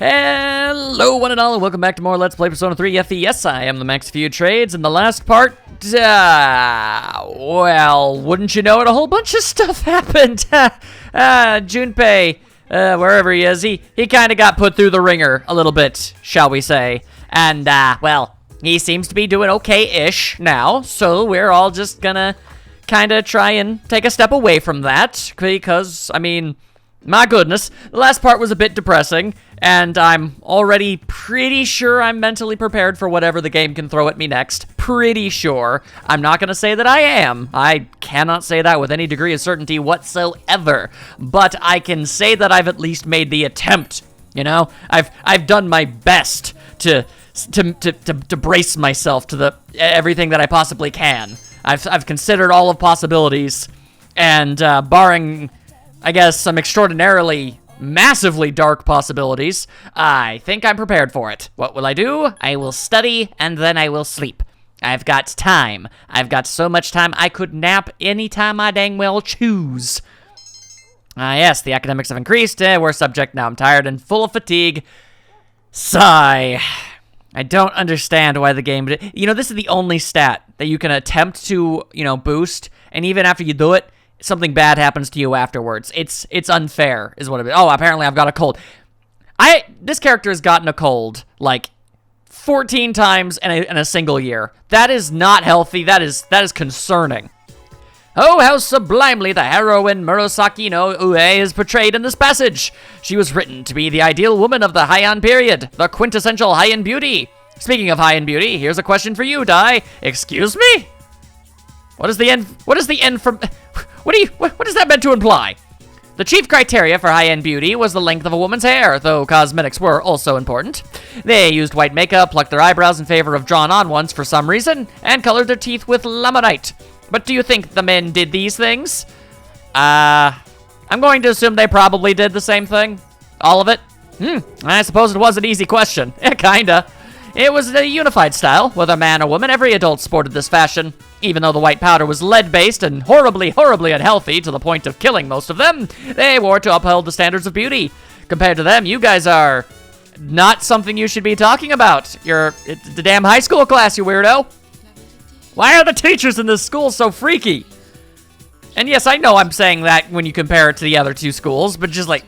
Hello, one and all, and welcome back to more Let's Play Persona 3 FES. I am the Max Few Trades, and the last part, well, wouldn't you know it, a whole bunch of stuff happened. Junpei, wherever he is, he kind of got put through the ringer a little bit, shall we say. And, well, he seems to be doing okay-ish now, so we're all just gonna kind of try and take a step away from that, because, I mean, my goodness, the last part was a bit depressing, and I'm already pretty sure I'm mentally prepared for whatever the game can throw at me next. Pretty sure. I'm not gonna say that I am. I cannot say that with any degree of certainty whatsoever, but I can say that I've at least made the attempt, you know? I've done my best to brace myself to the everything that I possibly can. I've considered all of possibilities, and barring, I guess, some extraordinarily, massively dark possibilities, I think I'm prepared for it. What will I do? I will study, and then I will sleep. I've got time. I've got so much time, I could nap anytime I dang well choose. Yes, the academics have increased. We're subject now. I'm tired and full of fatigue. Sigh. I don't understand why the game... You know, this is the only stat that you can attempt to, you know, boost, and even after you do it, something bad happens to you afterwards. It's unfair, is what it is. Oh, apparently I've got a cold. This character has gotten a cold, like, 14 times in a single year. That is not healthy. That is concerning. Oh, how sublimely the heroine Murasaki no Ue is portrayed in this passage. She was written to be the ideal woman of the Heian period, the quintessential Heian beauty. Speaking of Heian beauty, here's a question for you, Dai. Excuse me? What is the end from... What is that meant to imply? The chief criteria for high-end beauty was the length of a woman's hair, though cosmetics were also important. They used white makeup, plucked their eyebrows in favor of drawn-on ones for some reason, and colored their teeth with lamonite. But do you think the men did these things? I'm going to assume they probably did the same thing. All of it? I suppose it was an easy question. Kinda. It was a unified style. Whether man or woman, every adult sported this fashion. Even though the white powder was lead-based and horribly, horribly unhealthy to the point of killing most of them, they wore it to uphold the standards of beauty. Compared to them, you guys are not something you should be talking about. It's the damn high school class, you weirdo. Why are the teachers in this school so freaky? And yes, I know I'm saying that when you compare it to the other two schools, but just like,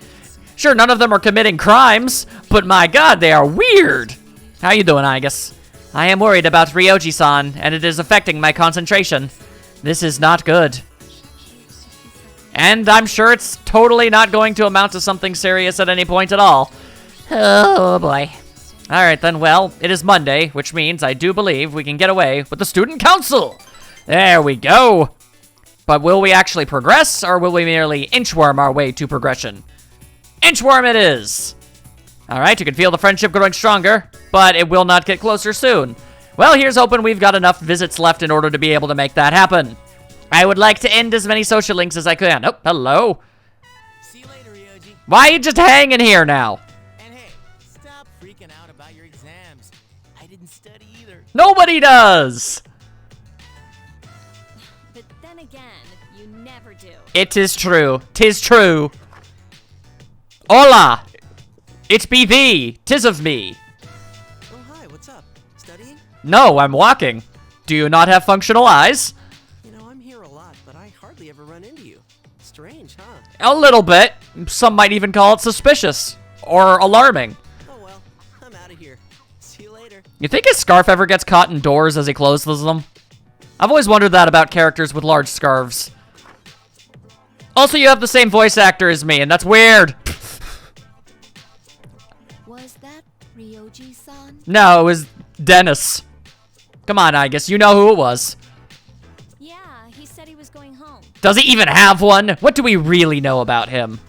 sure, none of them are committing crimes, but my god, they are weird. How you doing, Igus? I am worried about Ryoji-san, and it is affecting my concentration. This is not good. And I'm sure it's totally not going to amount to something serious at any point at all. Oh, boy. Alright then, well, it is Monday, which means I do believe we can get away with the student council. There we go. But will we actually progress, or will we merely inchworm our way to progression? Inchworm it is! Alright, you can feel the friendship growing stronger, but it will not get closer soon. Well, here's hoping we've got enough visits left in order to be able to make that happen. I would like to end as many social links as I can. Oh, hello. See you later, Ryoji. Why are you just hanging here now? And hey, stop freaking out about your exams. I didn't study either. Nobody does! But then again, you never do. It is true. 'Tis true. Hola! It be thee. 'Tis of me. Oh, hi, what's up? Studying? No, I'm walking. Do you not have functional eyes? You know, I'm here a lot, but I hardly ever run into you. Strange, huh? A little bit. Some might even call it suspicious. Or alarming. Oh, well, I'm out of here. See you later. You think his scarf ever gets caught in doors as he closes them? I've always wondered that about characters with large scarves. Also, you have the same voice actor as me, and that's weird. Was that Ryoji-san? No, it was Dennis. Come on, I guess you know who it was. Yeah, he said he was going home. Does he even have one? What do we really know about him?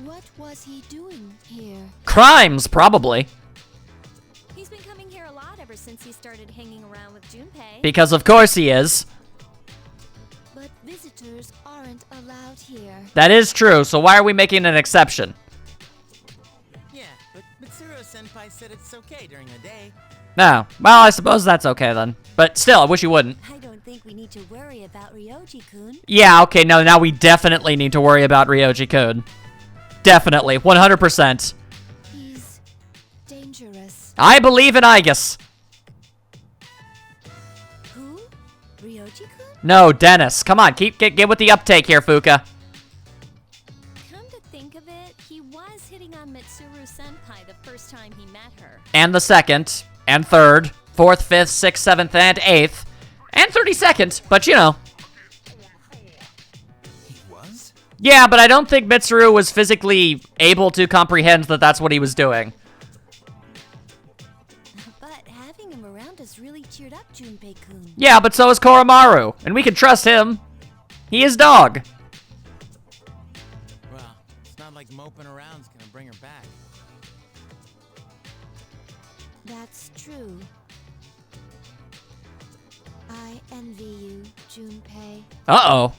What was he doing here? Crimes, probably. He's been coming here a lot ever since he started hanging around with Junpei. Because of course he is. But visitors aren't allowed here. That is true, so why are we making an exception? Yeah, but Mitsuru-senpai said it's okay during the day. No. Well, I suppose that's okay then. But still, I wish you wouldn't. I don't think we need to worry about Ryoji-kun. Yeah, okay, no, now we definitely need to worry about Ryoji-kun. Definitely, 100%. He's I believe in Igus. Who? Ryoji-kun? No, Dennis. Come on, get with the uptake here, Fuka. Come to think of it, he was hitting on Mitsuru-senpai the first time he met her. And the second, and third, fourth, fifth, sixth, seventh, and eighth, and 32nd, but you know. He was? Yeah, but I don't think Mitsuru was physically able to comprehend that that's what he was doing. But having him around us really cheered up Junpei-kun. Yeah, but so is Koromaru, and we can trust him. He is dog. Well, it's not like moping around's gonna bring her back. That's true. I envy you, Junpei. Uh-oh.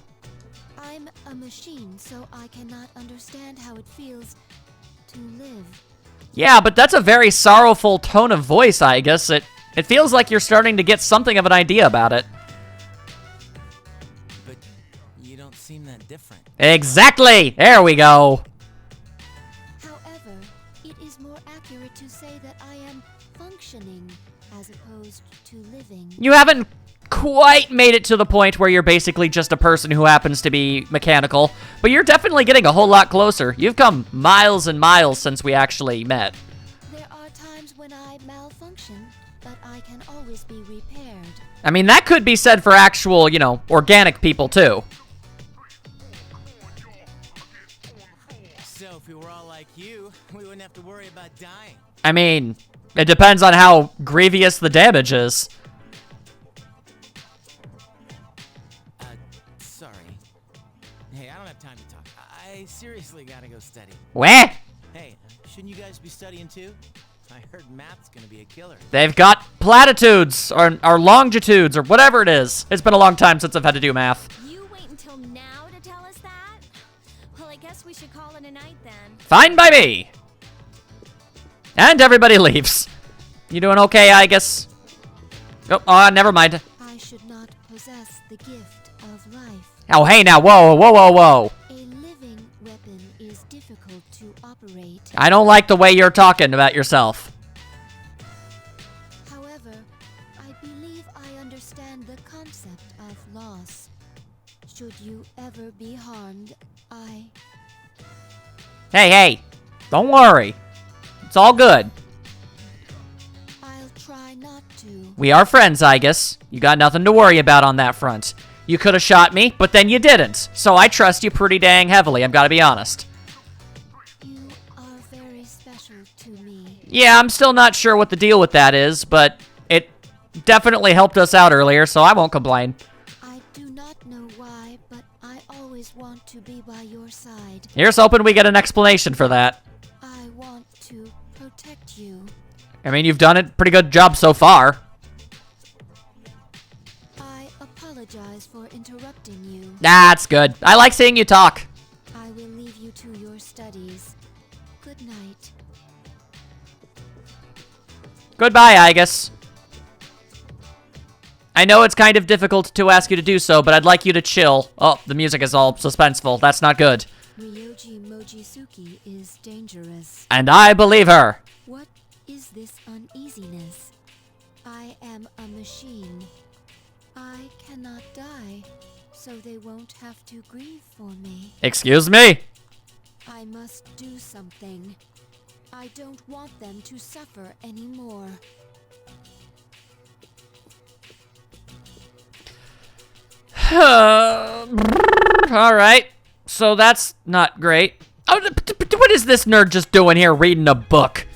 I'm a machine, so I cannot understand how it feels to live. Yeah, but that's a very sorrowful tone of voice, I guess. It feels like you're starting to get something of an idea about it. But you don't seem that different. Exactly! There we go. However, it is more accurate to say that I am functioning as opposed to living. You haven't quite made it to the point where you're basically just a person who happens to be mechanical, but you're definitely getting a whole lot closer. You've come miles and miles since we actually met. There are times when I malfunction, but I can always be repaired. I mean, that could be said for actual, you know, organic people too. So if we were all like you, we wouldn't have to worry about dying. I mean, it depends on how grievous the damage is. Sorry. Hey, I don't have time to talk. I seriously gotta go study. Weh? Hey, shouldn't you guys be studying too? I heard math's gonna be a killer. They've got platitudes, or longitudes, or whatever it is. It's been a long time since I've had to do math. You wait until now to tell us that? Well, I guess we should call it a night then. Fine by me. And everybody leaves. You doing okay, I guess? Oh, never mind. I should not possess the gift of life. Oh, hey now, whoa, whoa, whoa, whoa. A living weapon is difficult to operate. I don't like the way you're talking about yourself. However, I believe I understand the concept of loss. Should you ever be harmed, Hey, don't worry. It's all good. I'll try not to. We are friends, I guess. You got nothing to worry about on that front. You could have shot me, but then you didn't. So I trust you pretty dang heavily, I've got to be honest. You are very special to me. Yeah, I'm still not sure what the deal with that is, but it definitely helped us out earlier, so I won't complain. I do not know why, but I always want to be by your side. Here's hoping we get an explanation for that. I want to protect you. I mean, you've done a pretty good job so far. I apologize for interrupting you. That's good. I like seeing you talk. I will leave you to your studies. Good night. Goodbye, I guess. I know it's kind of difficult to ask you to do so, but I'd like you to chill. Oh, the music is all suspenseful. That's not good. Ryoji Mojisuki is dangerous. And I believe her. What is this uneasiness? I am a machine. I cannot die, so they won't have to grieve for me. Excuse me? I must do something. I don't want them to suffer anymore. Alright. So that's not great. Oh, what is this nerd just doing here reading a book?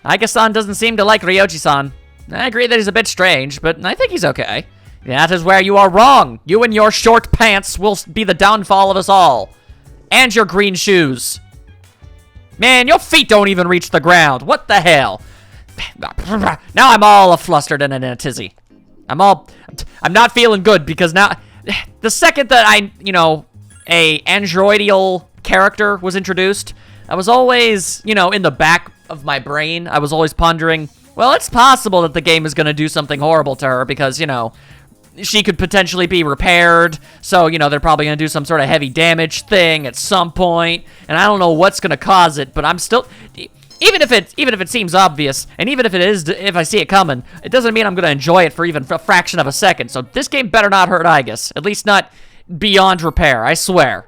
Aika-san doesn't seem to like Ryoji-san. I agree that he's a bit strange, but I think he's okay. That is where you are wrong. You and your short pants will be the downfall of us all. And your green shoes. Man, your feet don't even reach the ground. What the hell? Now I'm all flustered and in a tizzy. I'm not feeling good because now, the second that a androidal character was introduced, I was always, in the back of my brain, I was always pondering, well, it's possible that the game is going to do something horrible to her because, she could potentially be repaired. So, they're probably going to do some sort of heavy damage thing at some point. And I don't know what's going to cause it, but I'm still... even if it seems obvious, and even if it is, if I see it coming, it doesn't mean I'm gonna enjoy it for even a fraction of a second. So this game better not hurt Igus, at least not beyond repair. I swear.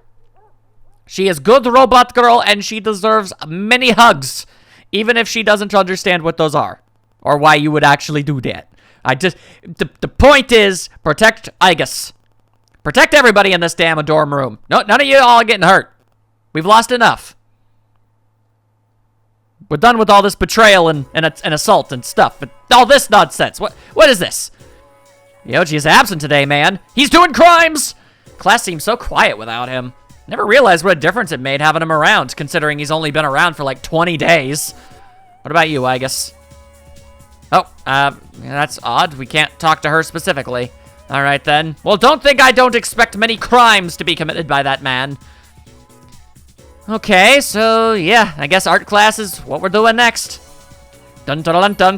She is good robot girl, and she deserves many hugs, even if she doesn't understand what those are, or why you would actually do that. The point is, protect Igus. Protect everybody in this damn dorm room. No, none of you all are getting hurt. We've lost enough. We're done with all this betrayal and assault and stuff, but all this nonsense. What is this? Yoji is absent today, man. He's doing crimes! Class seems so quiet without him. Never realized what a difference it made having him around, considering he's only been around for like 20 days. What about you, Igus? Oh, that's odd. We can't talk to her specifically. All right, then. Well, don't think I don't expect many crimes to be committed by that man. Okay, so, yeah, I guess art class is what we're doing next. Dun dun dun dun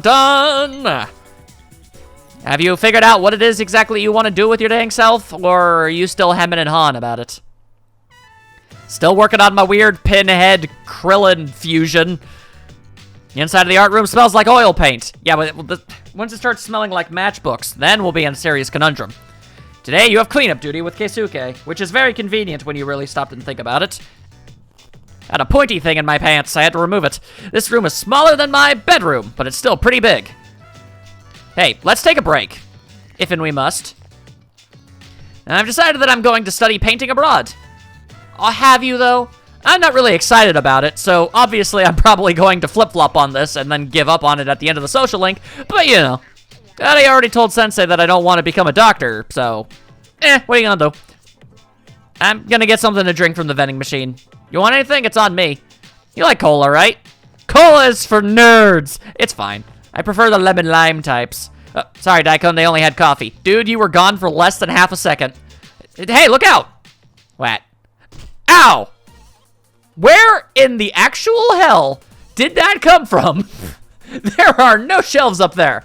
dun! Have you figured out what it is exactly you want to do with your dang self, or are you still hemming and hawing about it? Still working on my weird pinhead Krillin fusion. The inside of the art room smells like oil paint. Yeah, but once it starts smelling like matchbooks, then we'll be in a serious conundrum. Today, you have cleanup duty with Keisuke, which is very convenient when you really stop and think about it. I had a pointy thing in my pants. I had to remove it. This room is smaller than my bedroom, but it's still pretty big. Hey, let's take a break. If and we must. And I've decided that I'm going to study painting abroad. I'll have you, though? I'm not really excited about it, so obviously I'm probably going to flip-flop on this and then give up on it at the end of the social link, but you know. I already told Sensei that I don't want to become a doctor, so... what are you gonna do? I'm gonna get something to drink from the vending machine. You want anything? It's on me. You like cola, right? Cola is for nerds! It's fine. I prefer the lemon-lime types. Sorry, Daikon, they only had coffee. Dude, you were gone for less than half a second. Hey, look out! What? Ow! Where in the actual hell did that come from? There are no shelves up there.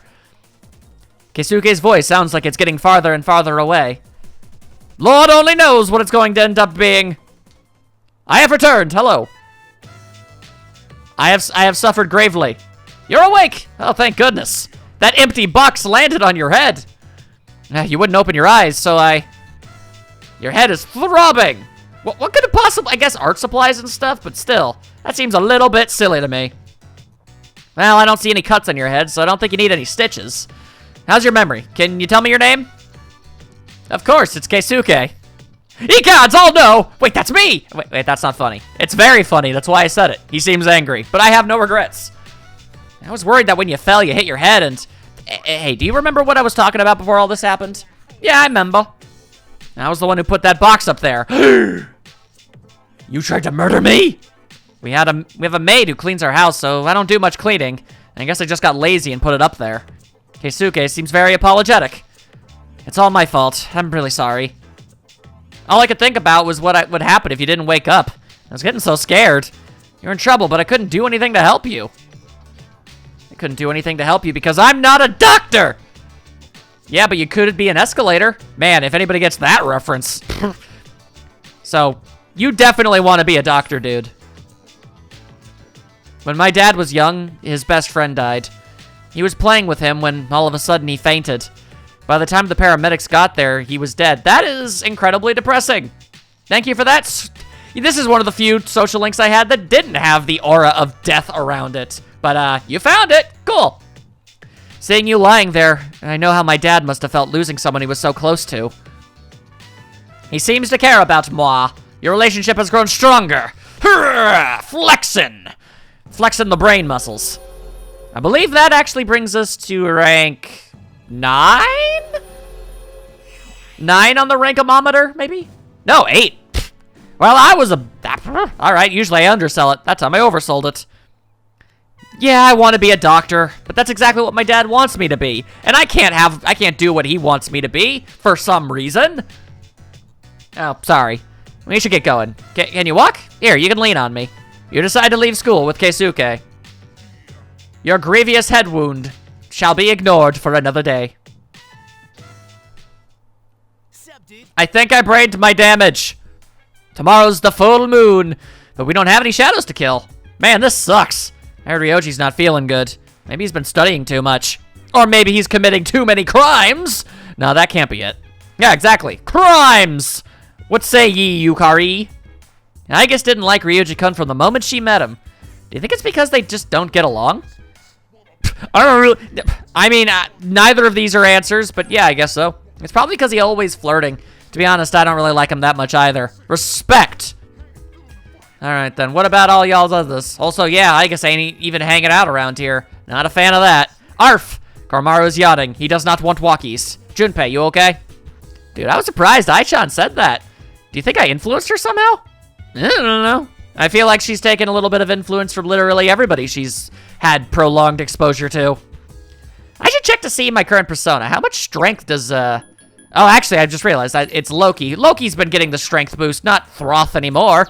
Keisuke's voice sounds like it's getting farther and farther away. Lord only knows what it's going to end up being. I have returned. Hello. I have suffered gravely. You're awake. Oh, thank goodness. That empty box landed on your head. You wouldn't open your eyes, so your head is throbbing. What could it possibly... I guess art supplies and stuff, but still. That seems a little bit silly to me. Well, I don't see any cuts on your head, so I don't think you need any stitches. How's your memory? Can you tell me your name? Of course, it's Keisuke. Egods, oh no! Wait, that's me! Wait, that's not funny. It's very funny, that's why I said it. He seems angry, but I have no regrets. I was worried that when you fell, you hit your head and... Hey, do you remember what I was talking about before all this happened? Yeah, I remember. I was the one who put that box up there. You tried to murder me? We have a maid who cleans our house, so I don't do much cleaning. I guess I just got lazy and put it up there. Keisuke seems very apologetic. It's all my fault. I'm really sorry. All I could think about was what would happen if you didn't wake up. I was getting so scared. You're in trouble, but I couldn't do anything to help you. I couldn't do anything to help you because I'm not a doctor! Yeah, but you could be an escalator. Man, if anybody gets that reference. So, you definitely want to be a doctor, dude. When my dad was young, his best friend died. He was playing with him when all of a sudden he fainted. By the time the paramedics got there, he was dead. That is incredibly depressing. Thank you for that. This is one of the few social links I had that didn't have the aura of death around it. But, you found it. Cool. Seeing you lying there, I know how my dad must have felt losing someone he was so close to. He seems to care about moi. Your relationship has grown stronger. Flexin' the brain muscles. I believe that actually brings us to rank 9? 9 on the rankomometer, maybe? No, 8. Well, I was alright, usually I undersell it. That time I oversold it. Yeah, I want to be a doctor, but that's exactly what my dad wants me to be. And I can't do what he wants me to be, for some reason. Oh, sorry. We should get going. Can you walk? Here, you can lean on me. You decide to leave school with Keisuke. Your grievous head wound shall be ignored for another day. Sup, dude? I think I brained my damage. Tomorrow's the full moon, but we don't have any shadows to kill. Man, this sucks. I heard Ryoji's not feeling good. Maybe he's been studying too much. Or maybe he's committing too many crimes. No, that can't be it. Yeah, exactly. Crimes! What say ye, Yukari? I guess didn't like Ryoji-kun from the moment she met him. Do you think it's because they just don't get along? I don't really... I mean, neither of these are answers, but yeah, I guess so. It's probably because he's always flirting. To be honest, I don't really like him that much either. Respect! Alright then, what about all y'all's others? Also, yeah, I guess I ain't even hanging out around here. Not a fan of that. Arf! Koromaru's yawning. He does not want walkies. Junpei, you okay? Dude, I was surprised Aichan said that. Do you think I influenced her somehow? I don't know. I feel like she's taken a little bit of influence from literally everybody she's had prolonged exposure to. I should check to see my current persona. How much strength does, Oh, actually, I just realized it's Loki. Loki's been getting the strength boost, not Throth anymore.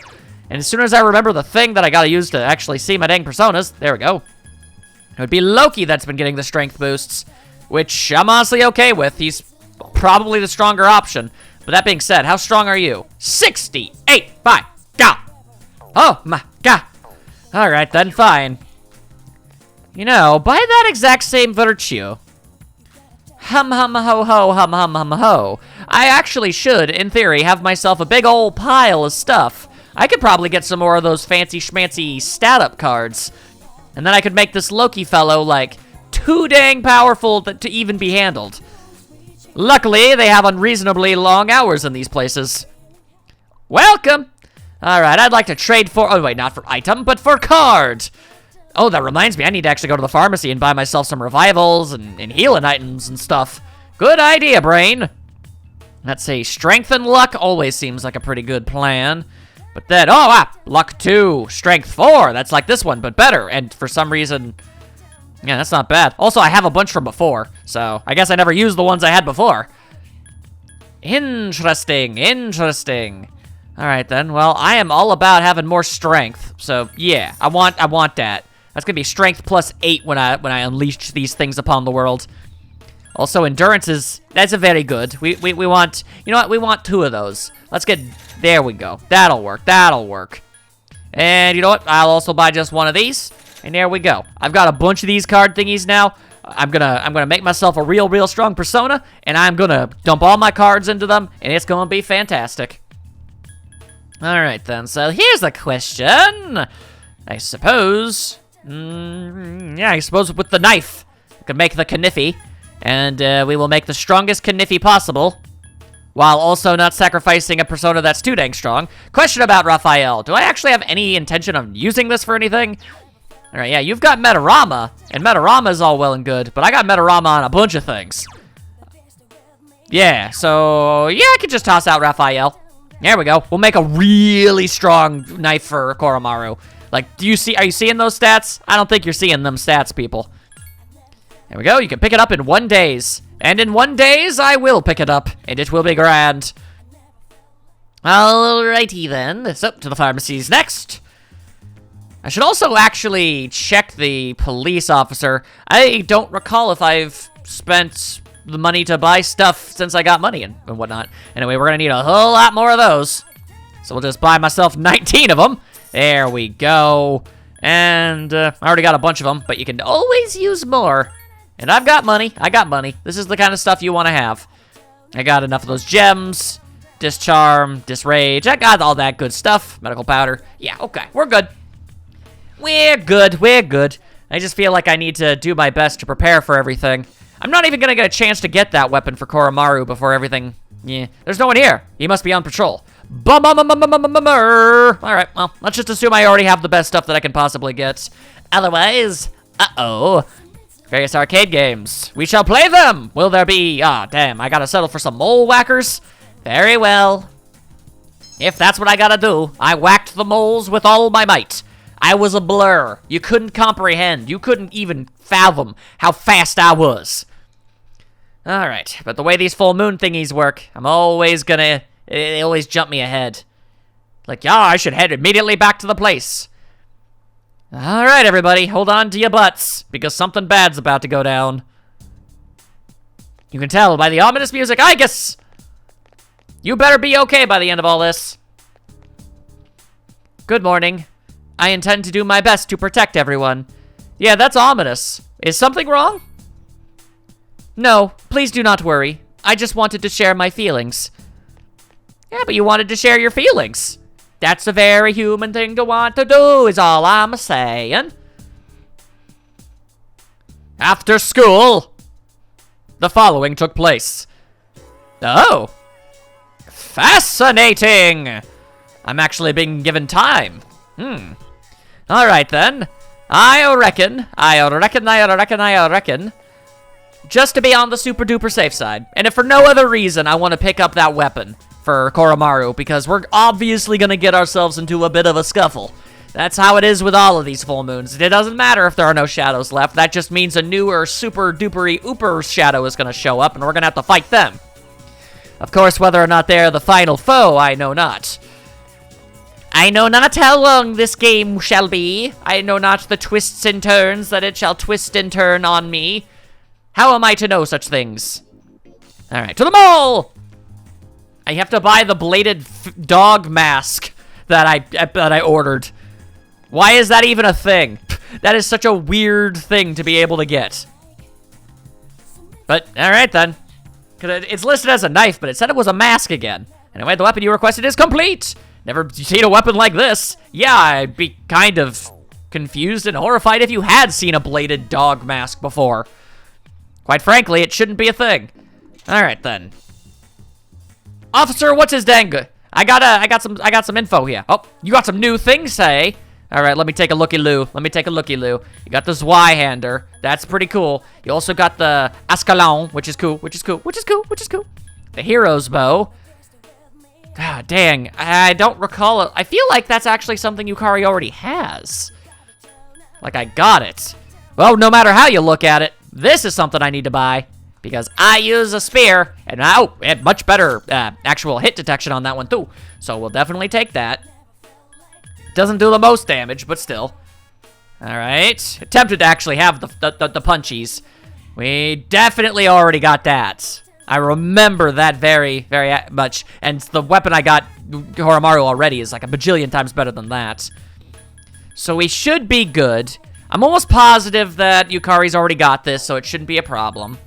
And as soon as I remember the thing that I gotta use to actually see my dang personas, there we go. It would be Loki that's been getting the strength boosts, which I'm honestly okay with. He's probably the stronger option. But that being said, how strong are you? 68. Bye. Go. Oh my god. Alright then, fine. You know, by that exact same virtue, hum hum ho ho hum hum hum ho, I actually should, in theory, have myself a big old pile of stuff. I could probably get some more of those fancy schmancy stat-up cards. And then I could make this Loki fellow, like, too dang powerful to even be handled. Luckily, they have unreasonably long hours in these places. Welcome! Alright, I'd like to trade for... Oh, wait, not for item, but for card! Oh, that reminds me, I need to actually go to the pharmacy and buy myself some revivals and healing items and stuff. Good idea, brain! Let's see, strength and luck always seems like a pretty good plan. But then, luck 2, strength 4. That's like this one, but better. And for some reason, yeah, that's not bad. Also, I have a bunch from before, so I guess I never used the ones I had before. Interesting, interesting. All right then. Well, I am all about having more strength. So yeah, I want that. That's gonna be strength plus 8 when I unleash these things upon the world. Also, endurance that's a very good. We want, you know what? We want 2 of those. Let's get, there we go. That'll work, that'll work. And you know what? I'll also buy just one of these. And there we go. I've got a bunch of these card thingies now. I'm gonna make myself a real strong persona, and I'm gonna dump all my cards into them, and it's gonna be fantastic. Alright then, so here's the question. I suppose, yeah, I suppose with the knife, I could make the Kniffy. And we will make the strongest Kniffy possible, while also not sacrificing a persona that's too dang strong. Question about Raphael. Do I actually have any intention of using this for anything? Alright, yeah, you've got Metarama, and Metarama is all well and good, but I got Metarama on a bunch of things. Yeah, so, yeah, I could just toss out Raphael. There we go. We'll make a really strong knife for Koromaru. Like, are you seeing those stats? I don't think you're seeing them stats, people. There we go, you can pick it up in 1 days. And in 1 days, I will pick it up, and it will be grand. Alrighty then, so to the pharmacies next. I should also actually check the police officer. I don't recall if I've spent the money to buy stuff since I got money and whatnot. Anyway, we're gonna need a whole lot more of those. So we'll just buy myself 19 of them. There we go. And I already got a bunch of them, but you can always use more. And I've got money. I got money. This is the kind of stuff you want to have. I got enough of those gems. Discharm, Disrage. I got all that good stuff. Medical powder. Yeah, okay. We're good. We're good. We're good. I just feel like I need to do my best to prepare for everything. I'm not even going to get a chance to get that weapon for Koromaru before everything... Yeah. There's no one here. He must be on patrol. Alright, well, let's just assume I already have the best stuff that I can possibly get. Otherwise... Uh-oh. Various arcade games. We shall play them! Will there be... Ah, damn, I gotta settle for some mole whackers? Very well. If that's what I gotta do, I whacked the moles with all my might. I was a blur. You couldn't comprehend. You couldn't even fathom how fast I was. Alright, but the way these full moon thingies work, I'm always gonna... They always jump me ahead. Like, yeah, I should head immediately back to the place. Alright, everybody, hold on to your butts, because something bad's about to go down. You can tell by the ominous music, I guess. You better be okay by the end of all this. Good morning. I intend to do my best to protect everyone. Yeah, that's ominous. Is something wrong? No, please do not worry. I just wanted to share my feelings. Yeah, but you wanted to share your feelings. That's a very human thing to want to do, is all I'm saying. After school, the following took place. Oh. Fascinating! I'm actually being given time. Alright then. I reckon. Just to be on the super duper safe side. And if for no other reason, I want to pick up that weapon for Koromaru, because we're obviously going to get ourselves into a bit of a scuffle. That's how it is with all of these full moons. It doesn't matter if there are no shadows left. That just means a newer super dupery ooper shadow is going to show up, and we're going to have to fight them. Of course, whether or not they're the final foe, I know not. I know not how long this game shall be. I know not the twists and turns that it shall twist and turn on me. How am I to know such things? Alright, to the mall! I have to buy the bladed dog mask that I ordered. Why is that even a thing? That is such a weird thing to be able to get. But, alright then. Because it's listed as a knife, but it said it was a mask again. Anyway, the weapon you requested is complete! Never seen a weapon like this. Yeah, I'd be kind of confused and horrified if you had seen a bladed dog mask before. Quite frankly, it shouldn't be a thing. Alright then. Officer, what's his dang? I got some info here. Oh, you got some new things, say? Alright, let me take a looky-loo. You got the Zweihander. That's pretty cool. You also got the Ascalon, which is cool. The Hero's Bow. Ah, dang. I don't recall it. I feel like that's actually something Yukari already has. Like I got it. Well, no matter how you look at it, this is something I need to buy. Because I use a spear, and it had much better actual hit detection on that one too. So we'll definitely take that. Doesn't do the most damage, but still. Alright. Attempted to actually have the punchies. We definitely already got that. I remember that very, very much. And the weapon I got, Horomaru, already is like a bajillion times better than that. So we should be good. I'm almost positive that Yukari's already got this, so it shouldn't be a problem.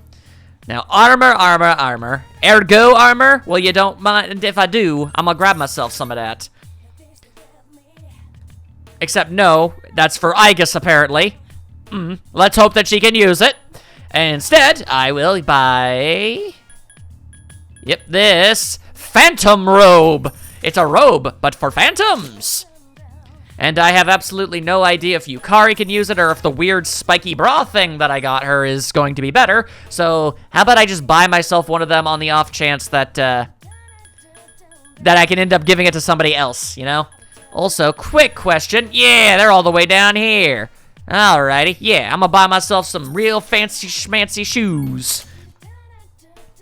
Now, armor. Ergo armor? Well, you don't mind if I do. I'm gonna grab myself some of that. Except, no, that's for Aigis, apparently. Let's hope that she can use it. Instead, I will buy... Yep, this Phantom Robe. It's a robe, but for phantoms. And I have absolutely no idea if Yukari can use it or if the weird spiky bra thing that I got her is going to be better. So how about I just buy myself one of them on the off chance that that I can end up giving it to somebody else, you know? Also, quick question. Yeah, they're all the way down here. Alrighty. Yeah, I'm gonna buy myself some real fancy schmancy shoes.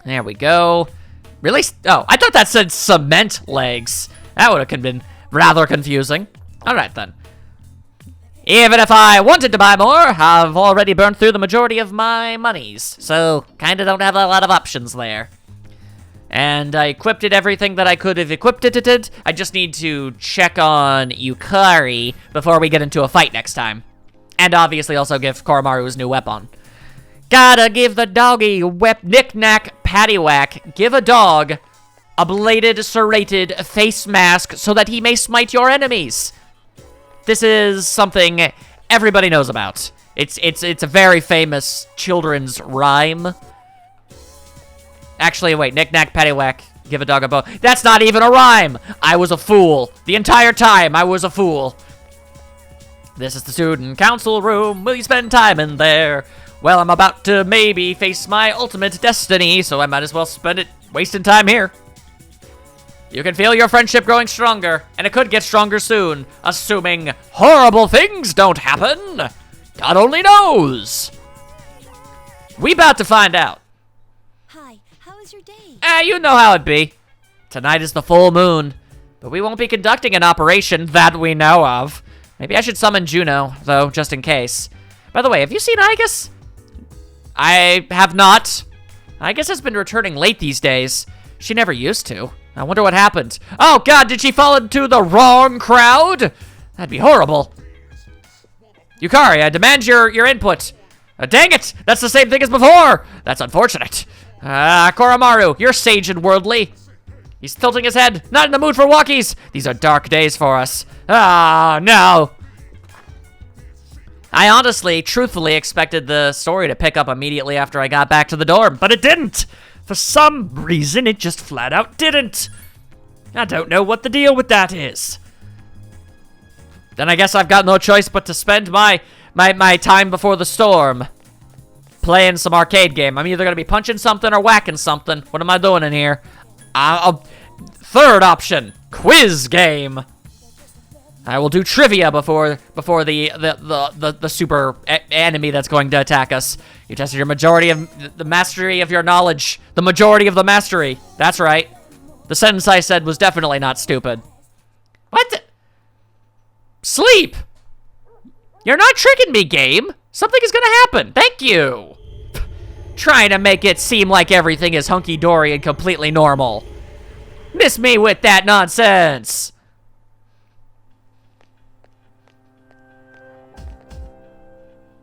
There we go. Really? Oh, I thought that said cement legs. That would have been rather confusing. Alright then. Even if I wanted to buy more, I've already burned through the majority of my monies. So, kinda don't have a lot of options there. And I equipped it everything that I could have equipped it. I just need to check on Yukari before we get into a fight next time. And obviously also give Koromaru his new weapon. Gotta give the doggy knick-knack paddywhack. Give a dog a bladed, serrated face mask so that he may smite your enemies. This is something everybody knows about. It's a very famous children's rhyme. Actually, wait, knick-knack paddywhack. Give a dog a bone. That's not even a rhyme. I was a fool. The entire time, I was a fool. This is the student council room. Will you spend time in there? Well, I'm about to maybe face my ultimate destiny, so I might as well spend it wasting time here. You can feel your friendship growing stronger, and it could get stronger soon, assuming horrible things don't happen. God only knows. We about to find out. Hi, how was your day? You know how it be. Tonight is the full moon, but we won't be conducting an operation that we know of. Maybe I should summon Juno, though, just in case. By the way, have you seen Aigis? I have not. Aigis has been returning late these days. She never used to. I wonder what happened. Oh, God, did she fall into the wrong crowd? That'd be horrible. Yukari, I demand your input. Dang it! That's the same thing as before! That's unfortunate. Koromaru, you're sage and worldly. He's tilting his head. Not in the mood for walkies. These are dark days for us. Ah, no. I honestly, truthfully expected the story to pick up immediately after I got back to the dorm, but it didn't. For some reason, it just flat out didn't. I don't know what the deal with that is. Then I guess I've got no choice but to spend my time before the storm playing some arcade game. I'm either gonna be punching something or whacking something. What am I doing in here? Third option, quiz game. I will do trivia before the super enemy that's going to attack us. You tested your majority of the mastery of your knowledge. The majority of the mastery. That's right. The sentence I said was definitely not stupid. What? Sleep. You're not tricking me, game. Something is gonna happen. Thank you. Trying to make it seem like everything is hunky-dory and completely normal. Miss me with that nonsense.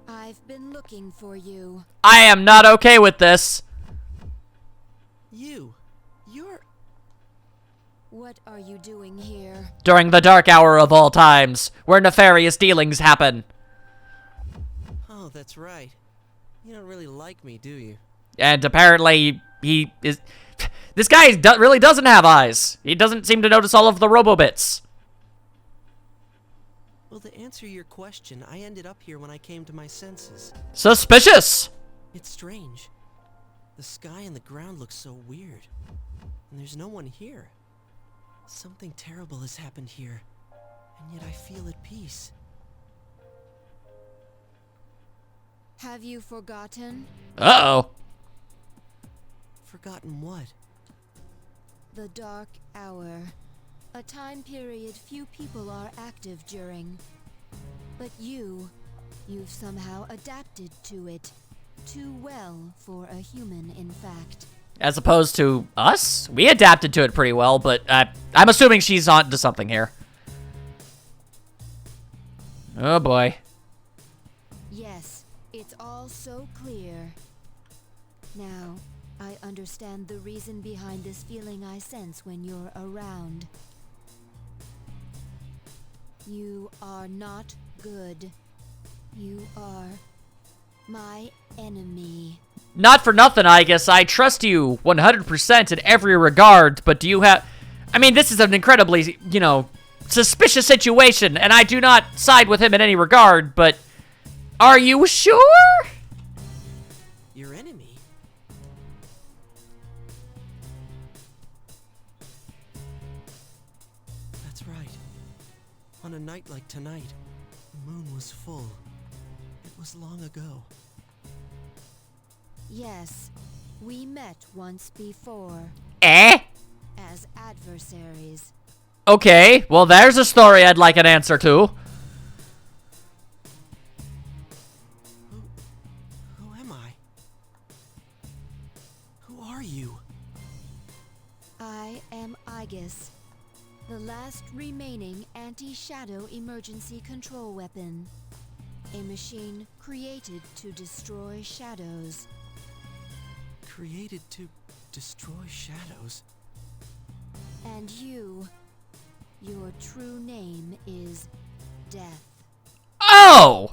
I've been looking for you. I am not okay with this. You're... What are you doing here? During the dark hour of all times, where nefarious dealings happen. Oh, that's right. You don't really like me, do you? And apparently, he is... This guy really doesn't have eyes. He doesn't seem to notice all of the robo-bits. Well, to answer your question, I ended up here when I came to my senses. Suspicious. It's strange. The sky and the ground look so weird. And there's no one here. Something terrible has happened here. And yet I feel at peace. Have you forgotten? Uh-oh. Forgotten what? The Dark Hour. A time period few people are active during. But you've somehow adapted to it. Too well for a human, in fact. As opposed to us? We adapted to it pretty well, but I'm assuming she's on to something here. Oh boy. Yes, it's all so clear. Now, I understand the reason behind this feeling I sense when you're around. You are not good. You are my enemy. Not for nothing, I guess. I trust you 100% in every regard, but do you have... I mean, this is an incredibly, you know, suspicious situation, and I do not side with him in any regard, but... Are you sure? Your enemy? That's right. On a night like tonight, the moon was full. It was long ago. Yes, we met once before. As adversaries. Okay, well, there's a story I'd like an answer to. Who am I? Who are you? I am Aegis, the last remaining anti-shadow emergency control weapon. A machine created to destroy shadows. Created to destroy shadows? And your true name is Death. Oh!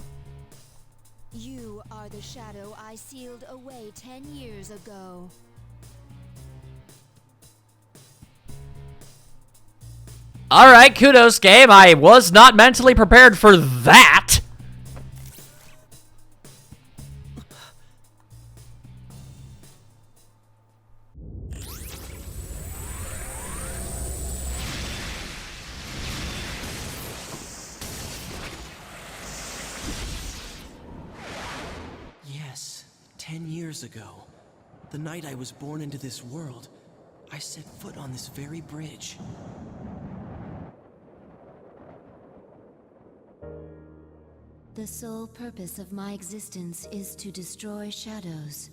You are the shadow I sealed away 10 years ago. Alright, kudos, game. I was not mentally prepared for that. Yes, 10 years ago. The night I was born into this world, I set foot on this very bridge. The sole purpose of my existence is to destroy shadows.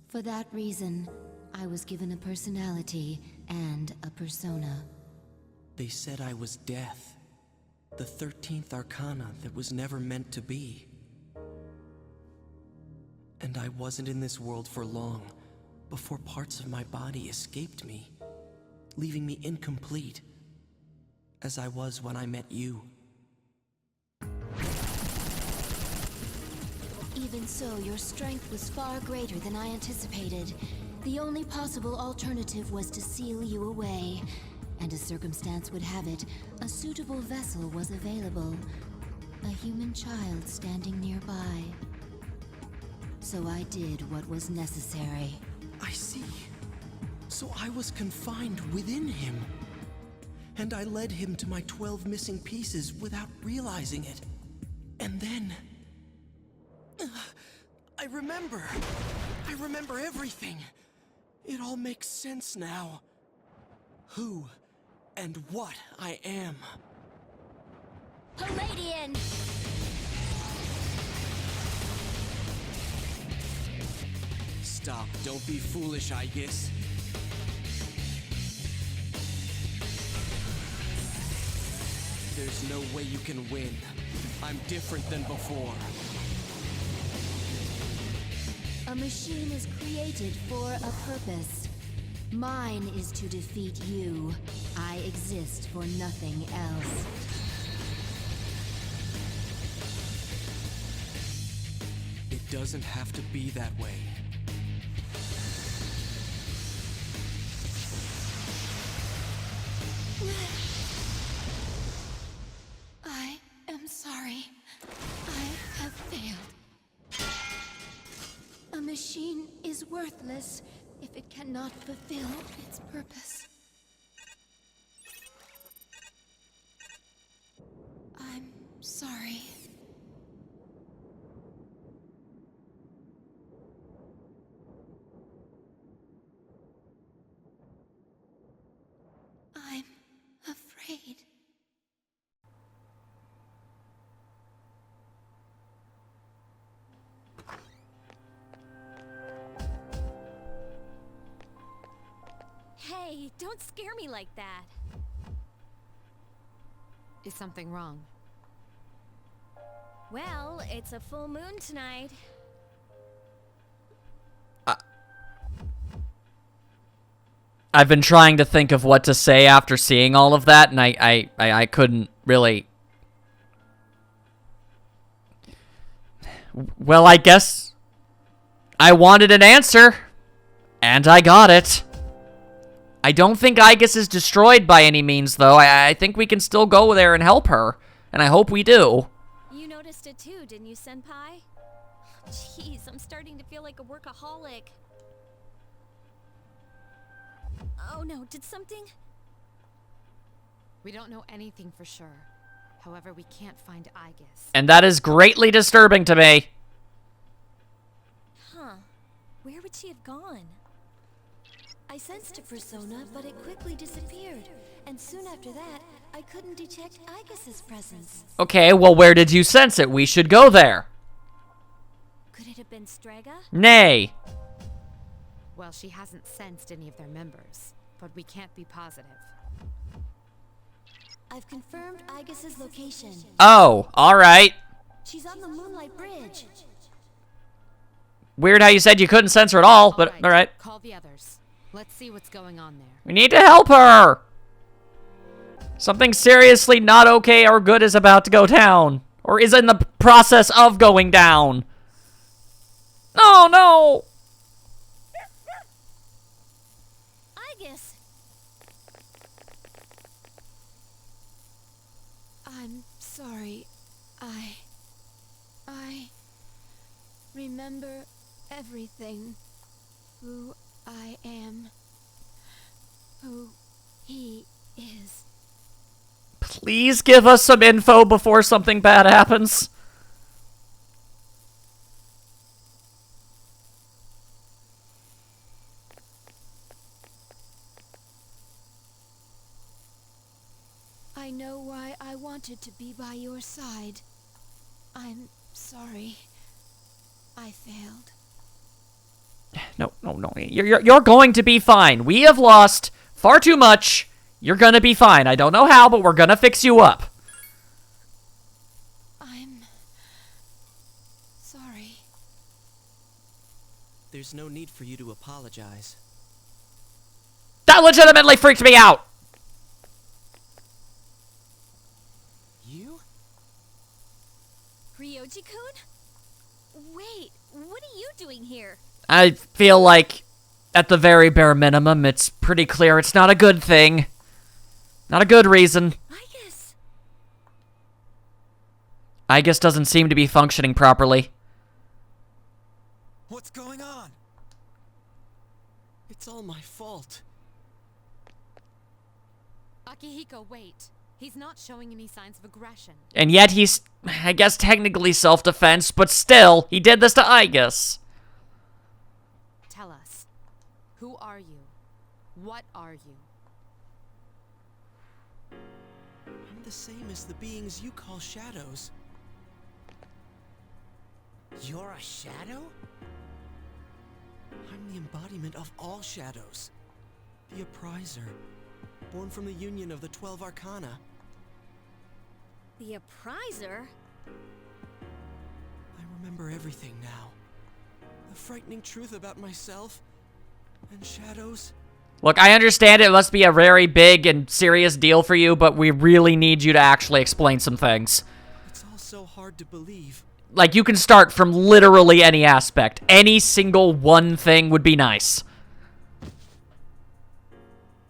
For that reason, I was given a personality and a persona. They said I was death. The 13th arcana that was never meant to be. And I wasn't in this world for long before parts of my body escaped me, leaving me incomplete, as I was when I met you. Even so, your strength was far greater than I anticipated. The only possible alternative was to seal you away. And as circumstance would have it, a suitable vessel was available. A human child standing nearby. So I did what was necessary. I see. So I was confined within him. And I led him to my 12 missing pieces without realizing it. And then... I remember everything. It all makes sense now. Who and what I am. Palladian! Stop, don't be foolish, Aegis. There's no way you can win. I'm different than before. A machine is created for a purpose. Mine is to defeat you. I exist for nothing else. It doesn't have to be that way. I am sorry. I have failed. A machine is worthless if it cannot fulfill its purpose. I'm sorry. I'm afraid. Hey, don't scare me like that. Is something wrong? Well, it's a full moon tonight. I've been trying to think of what to say after seeing all of that, and I couldn't really... Well, I guess I wanted an answer, and I got it. I don't think Aegis is destroyed by any means, though. I think we can still go there and help her, and I hope we do. You noticed it too, didn't you, Senpai? Jeez, I'm starting to feel like a workaholic. Oh no, did something? We don't know anything for sure. However, we can't find Aegis. And that is greatly disturbing to me. Huh. Where would she have gone? I sensed a persona, but it quickly disappeared. And soon after that, I couldn't detect Aegis' presence. Okay, well, where did you sense it? We should go there. Could it have been Strega? Nay. Well, she hasn't sensed any of their members, but we can't be positive. I've confirmed Aegis' location. Oh, alright. She's on the Moonlight Bridge. Weird how you said you couldn't sense her at all, but alright. Call the others. Let's see what's going on there. We need to help her! Something seriously not okay or good is about to go down. Or is in the process of going down. Oh, no! Aegis! I'm sorry. I remember everything. Who I am. Who he is. Please give us some info before something bad happens. I know why I wanted to be by your side. I'm sorry. I failed. No. You're going to be fine. We have lost far too much. You're gonna be fine. I don't know how, but we're gonna fix you up. I'm sorry. There's no need for you to apologize. That legitimately freaked me out. You? Ryoji-kun? Wait, what are you doing here? I feel like, at the very bare minimum, it's pretty clear it's not a good thing. Not a good reason. I guess doesn't seem to be functioning properly. What's going on? It's all my fault. Akihiko, wait. He's not showing any signs of aggression. And yet he's, I guess, technically self-defense, but still, he did this to Aigis. Tell us. Who are you? What are you? I'm the same as the beings you call shadows. You're a shadow? I'm the embodiment of all shadows. The Appriser, born from the union of the 12 Arcana. The Appriser? I remember everything now. The frightening truth about myself and shadows. Look, I understand it must be a very big and serious deal for you, but we really need you to actually explain some things. It's all so hard to believe. Like, you can start from literally any aspect. Any single one thing would be nice.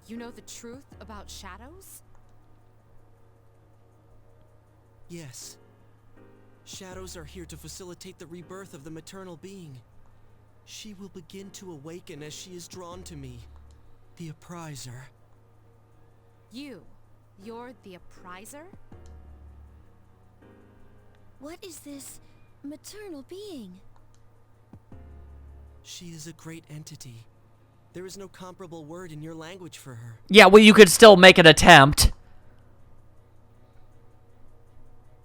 You know the truth about shadows? Yes. Shadows are here to facilitate the rebirth of the maternal being. She will begin to awaken as she is drawn to me. The Appriser. You're the Appriser? What is this maternal being? She is a great entity. There is no comparable word in your language for her. Yeah, well, you could still make an attempt.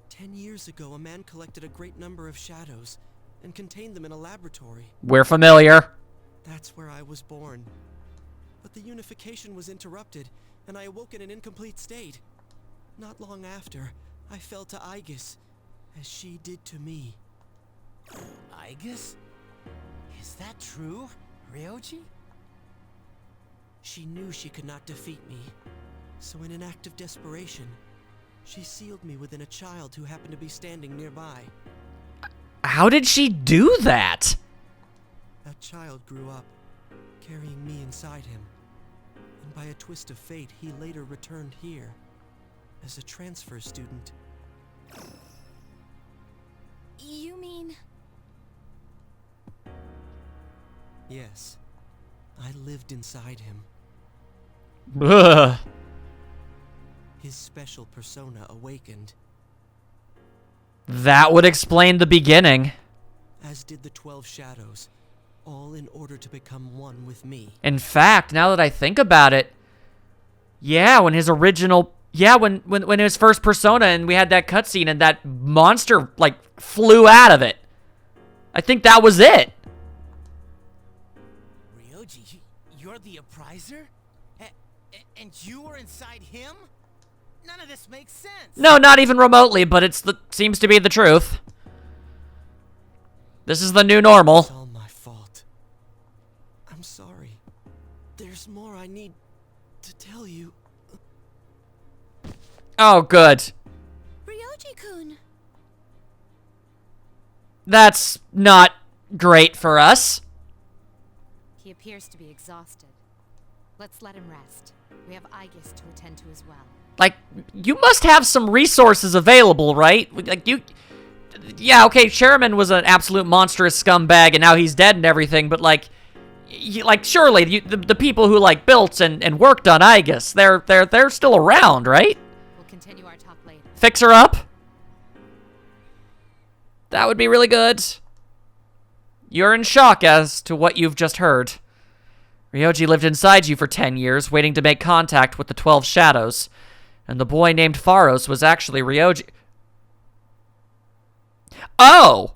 10 years ago, a man collected a great number of shadows and contained them in a laboratory. We're familiar. That's where I was born. But the unification was interrupted, and I awoke in an incomplete state. Not long after, I fell to Aigis, as she did to me. Aigis? Is that true, Ryoji? She knew she could not defeat me, so in an act of desperation, she sealed me within a child who happened to be standing nearby. How did she do that? That child grew up, carrying me inside him, and by a twist of fate, he later returned here, as a transfer student. You mean... Yes, I lived inside him. Ugh. His special persona awakened, That would explain the beginning. as did the 12 shadows, all in order to become one with me. In fact, now that I think about it, yeah, when his original... Yeah, when his first persona and we had that cutscene and that monster, like, flew out of it. I think that was it. Ryoji, you're the Appriser? And you were inside him? None of this makes sense. No, not even remotely, but seems to be the truth. This is the new normal. It's all my fault. I'm sorry. There's more I need to tell you. Oh, good. Ryoji-kun! That's not great for us. He appears to be exhausted. Let's let him rest. We have Aigis to attend to as well. Like, you must have some resources available, right? Like, yeah, okay, Sherman was an absolute monstrous scumbag, and now he's dead and everything, but, like, surely the people who, like, built and worked on Aigis, they're still around, right? We'll continue our talk later. Fix her up? That would be really good. You're in shock as to what you've just heard. Ryoji lived inside you for 10 years, waiting to make contact with the 12 shadows. And the boy named Pharos was actually Ryoji. Oh!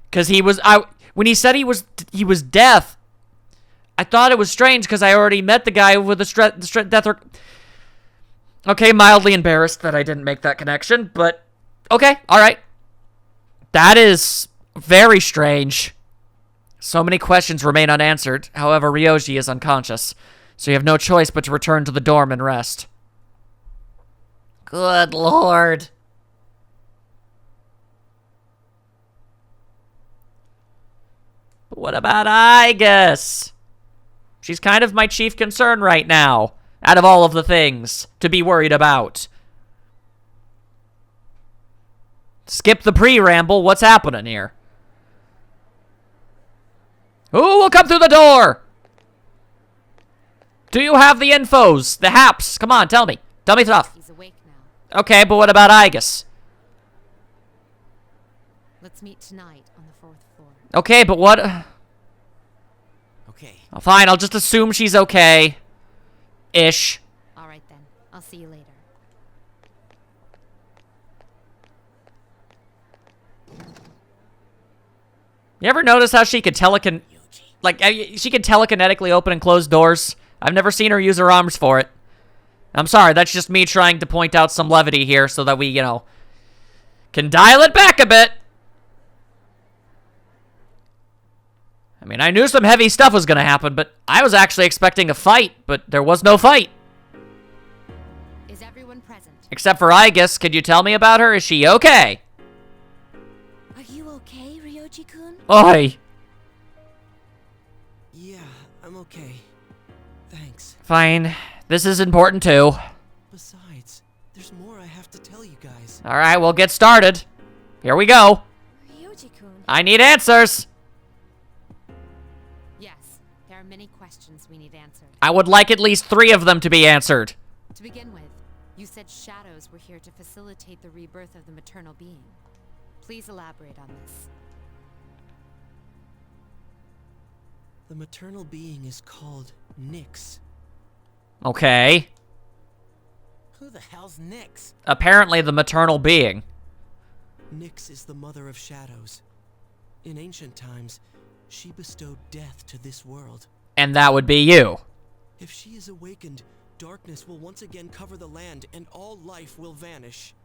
Because when he said he was deaf, I thought it was strange because I already met the guy with the death. Okay, mildly embarrassed that I didn't make that connection, but okay, all right. That is Very strange. So many questions remain unanswered. However, Ryoji is unconscious, so you have no choice but to return to the dorm and rest. Good lord. What about Igus? She's kind of my chief concern right now, out of all of the things to be worried about. Skip the pre-ramble, what's happening here? Who will come through the door? Do you have the infos? The haps? Come on, tell me. Tell me stuff. He's awake now. Okay, but what about Igus? Let's meet tonight on the 4th floor. Okay, but what... Okay. Oh, fine, I'll just assume she's okay. Ish. All right then. I'll see you later. You ever notice how she could she can telekinetically open and close doors? I've never seen her use her arms for it. I'm sorry, that's just me trying to point out some levity here so that we, you know, can dial it back a bit. I mean, I knew some heavy stuff was gonna happen, but I was actually expecting a fight, but there was no fight. Is everyone present? Except for Igus. Could you tell me about her? Is she okay? Are you okay, Ryoji-kun? Oi. Yeah, I'm okay. Thanks. Fine. This is important too. Besides, there's more I have to tell you guys. Alright, we'll get started. Here we go. Ryoji-kun. I need answers. Yes. There are many questions we need answered. I would like at least 3 of them to be answered. To begin with, you said shadows were here to facilitate the rebirth of the maternal being. Please elaborate on this. The maternal being is called Nyx. Okay. Who the hell's Nyx? Apparently the maternal being. Nyx is the mother of shadows. In ancient times, she bestowed death to this world. And that would be you. If she is awakened, darkness will once again cover the land and all life will vanish.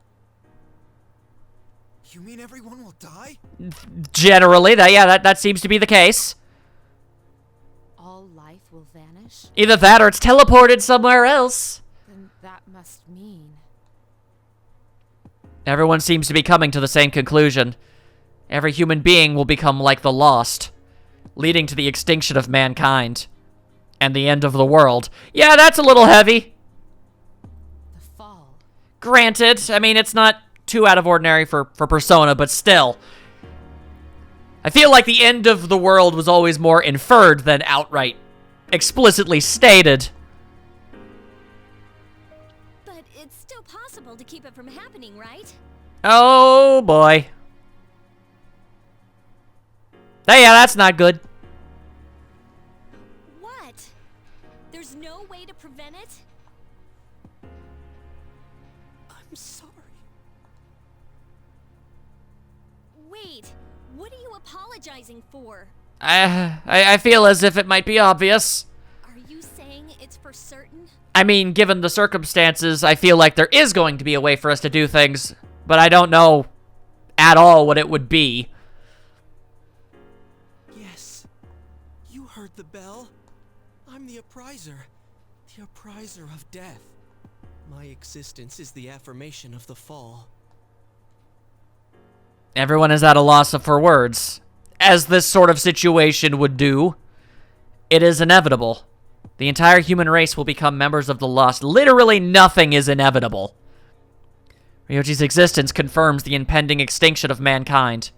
You mean everyone will die? Generally, that seems to be the case. All life will vanish? Either that or it's teleported somewhere else. Then that must mean... Everyone seems to be coming to the same conclusion. Every human being will become like the lost, leading to the extinction of mankind. And the end of the world. Yeah, that's a little heavy. The fall. Granted, I mean, it's not too out of ordinary for Persona, but still. I feel like the end of the world was always more inferred than outright explicitly stated. But it's still possible to keep it from happening, right? Oh, boy. Hey, yeah, that's not good. What? There's no way to prevent it? I'm sorry. Wait, what are you apologizing for? I feel as if it might be obvious. Are you saying it's for certain? I mean, given the circumstances, I feel like there is going to be a way for us to do things, but I don't know at all what it would be. Yes. You heard the bell. I'm the appriser. The appriser of death. My existence is the affirmation of the fall. Everyone is at a loss for words. As this sort of situation would do. It is inevitable. The entire human race will become members of the lost. Literally nothing is inevitable. Ryoji's existence confirms the impending extinction of mankind.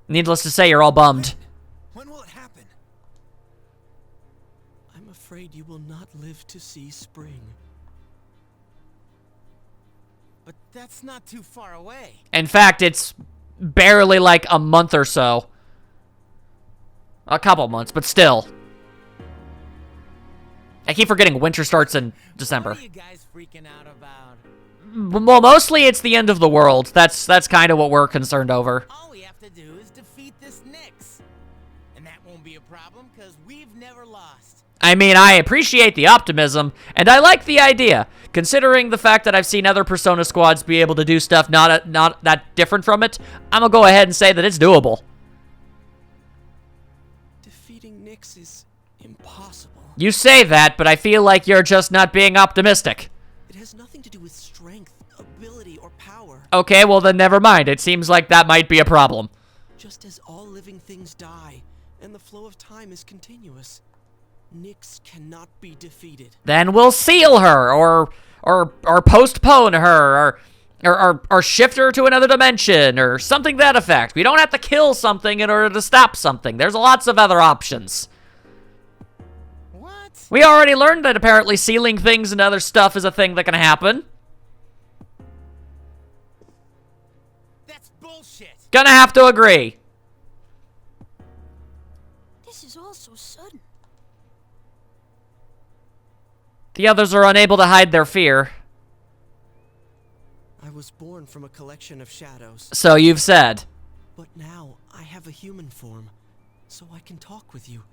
Needless to say, you're all bummed. When will it happen? I'm afraid you will not live to see spring. But that's not too far away. In fact, it's barely like a month or so. A couple months, but still. I keep forgetting winter starts in December. What are you guys freaking out about? Well, mostly it's the end of the world. That's kind of what we're concerned over. All we have to do is defeat this Nyx. And that won't be a problem, because we've never lost. I mean, I appreciate the optimism, and I like the idea. considering the fact that I've seen other Persona squads be able to do stuff not that different from it, I'm gonna go ahead and say that it's doable. Defeating Nyx is impossible. You say that, but I feel like you're just not being optimistic. It has nothing to do with strength, ability, or power. Okay, well then never mind. It seems like that might be a problem. Just as all living things die, and the flow of time is continuous, Nyx cannot be defeated. Then we'll seal her, or postpone her, or shift her to another dimension, or something to that effect. We don't have to kill something in order to stop something. There's lots of other options. What? We already learned that apparently sealing things and other stuff is a thing that can happen. That's bullshit. Gonna have to agree. This is all so sudden. The others are unable to hide their fear. I was born from a collection of shadows, So you've said. but now I have a human form, so I can talk with you,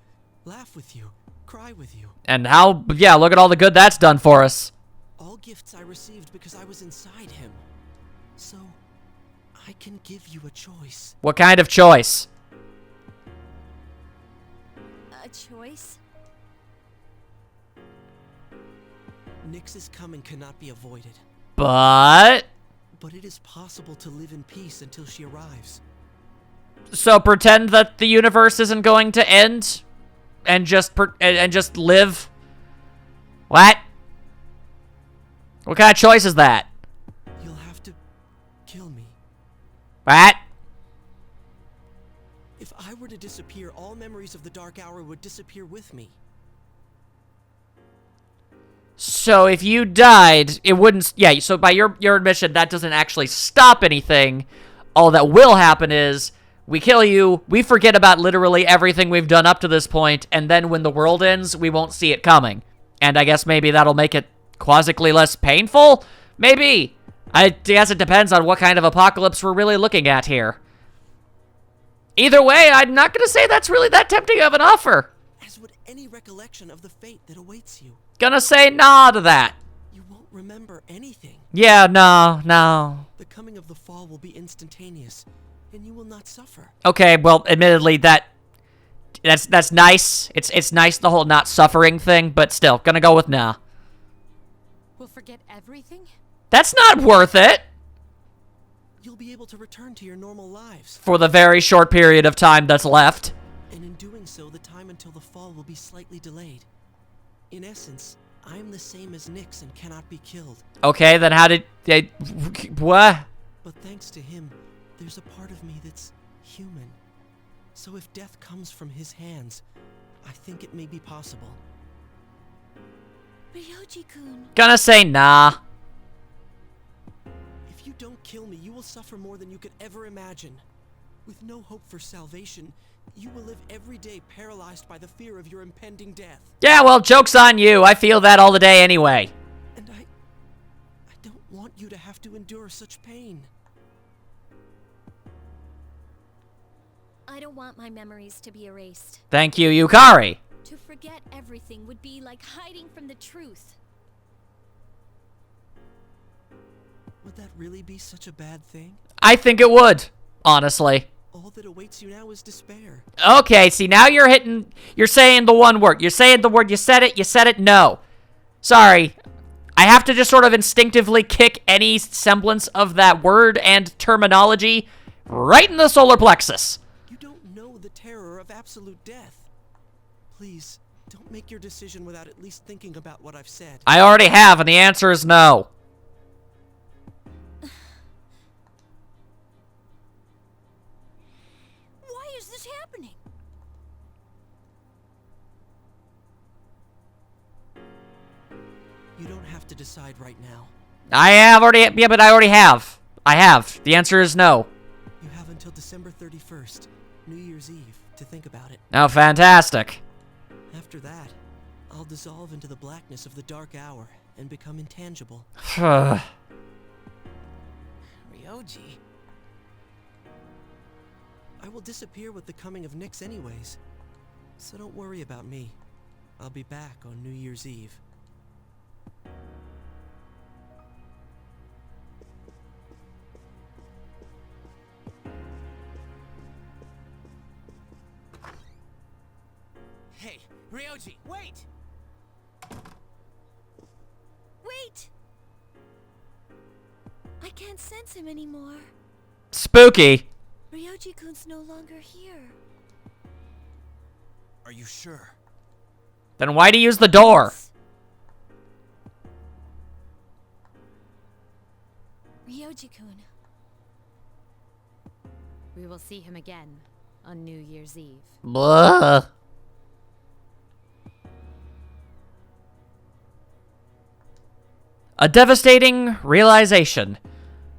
laugh with you, cry with you. And how, yeah, look at all the good that's done for us. All gifts I received because I was inside him. So, I can give you a choice. What kind of choice? A choice? Nyx's coming cannot be avoided, But... but it is possible to live in peace until she arrives. So pretend that the universe isn't going to end? And just live? What? What kind of choice is that? You'll have to kill me. What? If I were to disappear, all memories of the Dark Hour would disappear with me. So if you died, it wouldn't... Yeah, so by your admission, that doesn't actually stop anything. All that will happen is, we kill you, we forget about literally everything we've done up to this point, and then when the world ends, we won't see it coming. And I guess maybe that'll make it quasically less painful? Maybe. I guess it depends on what kind of apocalypse we're really looking at here. Either way, I'm not going to say that's really that tempting of an offer. As would any recollection of the fate that awaits you. Gonna say nah to that. You won't remember anything. Yeah, no. The coming of the fall will be instantaneous, and you will not suffer. Okay, well, admittedly, that's nice. It's nice, the whole not suffering thing, but still, gonna go with nah. We'll forget everything? That's not worth it You'll be able to return to your normal lives, for the very short period of time that's left. and in doing so, the time until the fall will be slightly delayed. In essence, I am the same as Nyx and cannot be killed. Okay, then how did they... What? But thanks to him, there's a part of me that's human. So if death comes from his hands, I think it may be possible. Ryoji-kun. Gonna say nah. If you don't kill me, you will suffer more than you could ever imagine. With no hope for salvation, you will live every day paralyzed by the fear of your impending death. Yeah, well, joke's on you. I feel that all the day anyway. And I don't want you to have to endure such pain. I don't want my memories to be erased. Thank you, Yukari. To forget everything would be like hiding from the truth. Would that really be such a bad thing? I think it would, honestly. All that awaits you now is despair. Okay, see, now you're saying the one word. You're saying the word, you said it, no. Sorry. I have to just sort of instinctively kick any semblance of that word and terminology right in the solar plexus. You don't know the terror of absolute death. Please, don't make your decision without at least thinking about what I've said. I already have, and the answer is no. Why is this happening? You don't have to decide right now. But I already have. I have. The answer is no. You have until December 31st, New Year's Eve, to think about it. Oh, fantastic. After that, I'll dissolve into the blackness of the dark hour and become intangible. Ryoji. I will disappear with the coming of Nyx anyways. So don't worry about me. I'll be back on New Year's Eve. Ryoji, wait! Wait! I can't sense him anymore. Spooky. Ryoji-kun's no longer here. Are you sure? Then why'd he use the door? Ryoji-kun. We will see him again on New Year's Eve. Blah. A devastating realization.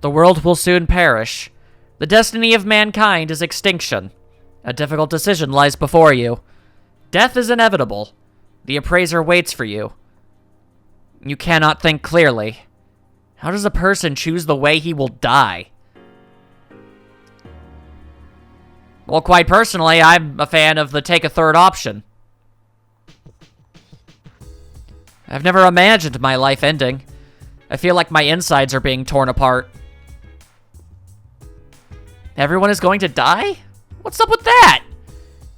The world will soon perish. The destiny of mankind is extinction. A difficult decision lies before you. Death is inevitable. The appraiser waits for you. You cannot think clearly. How does a person choose the way he will die? Well, quite personally, I'm a fan of the take a third option. I've never imagined my life ending. I feel like my insides are being torn apart. Everyone is going to die? What's up with that?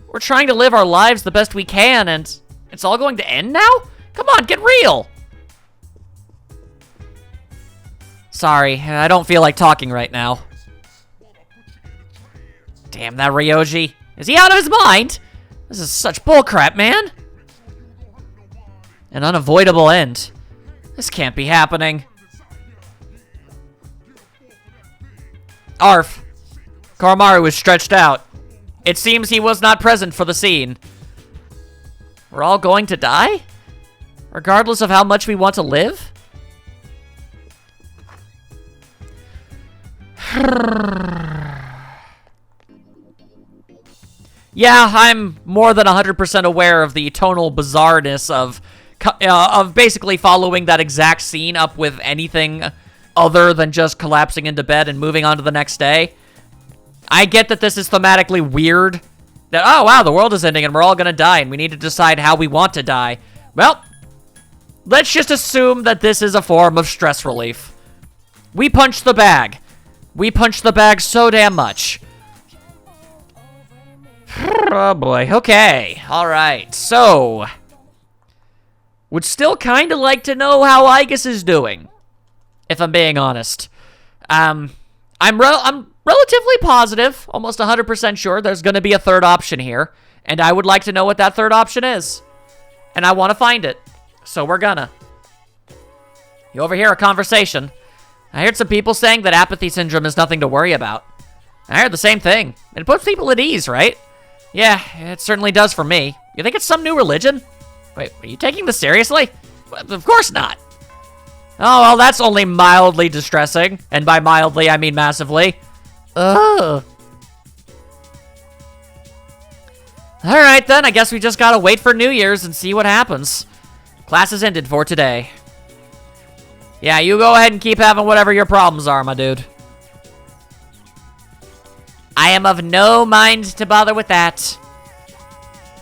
We're trying to live our lives the best we can, and it's all going to end now? Come on, get real! Sorry, I don't feel like talking right now. Damn that Ryoji. Is he out of his mind? This is such bullcrap, man. An unavoidable end. This can't be happening. Arf. Koromaru is stretched out. It seems he was not present for the scene. We're all going to die? Regardless of how much we want to live? Yeah, I'm more than 100% aware of the tonal bizarreness of basically following that exact scene up with anything other than just collapsing into bed and moving on to the next day. I get that this is thematically weird. That, oh wow, the world is ending and we're all gonna die and we need to decide how we want to die. Well, let's just assume that this is a form of stress relief. We punched the bag. We punched the bag so damn much. Oh boy, okay. Alright, so... would still kind of like to know how Aigis is doing, if I'm being honest. I'm relatively positive, almost 100% sure there's going to be a third option here, and I would like to know what that third option is. And I want to find it, so we're gonna. You overhear a conversation. I heard some people saying that apathy syndrome is nothing to worry about. I heard the same thing. It puts people at ease, right? Yeah, it certainly does for me. You think it's some new religion? Wait, are you taking this seriously? Of course not. Oh, well, that's only mildly distressing. And by mildly, I mean massively. Ugh. Alright then, I guess we just gotta wait for New Year's and see what happens. Class is ended for today. Yeah, you go ahead and keep having whatever your problems are, my dude. I am of no mind to bother with that.